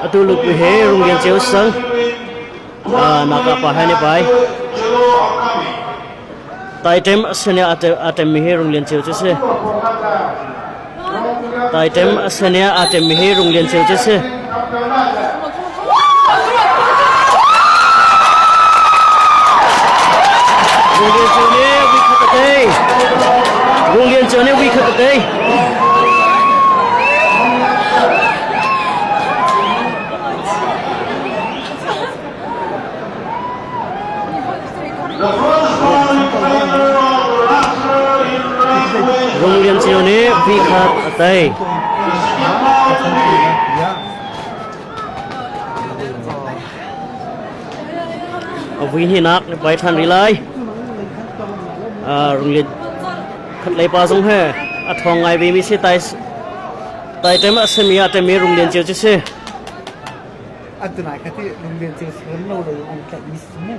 atu luk he rung yang cheu sang naka pa hani pai tai tem asanya atem mi he rung lian cheu che se tai tem asanya atem mi he rung lian cheu che se rung lian cheu ne wi khat dei rung lian cheu ne wi khat dei rung lian cheu ne wi khat dei vi hi nak bai than ri lai rung lian khat lai pa song he a thong ngai bi mi se tai tem asmia te me rung lian cheu che se aduna khati rung lian cheu se no lo on ka ismu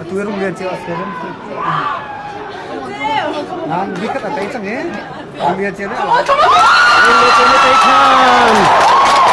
atu rung lian cheu askeram nan bikat atai change rung lian cheu ne tai than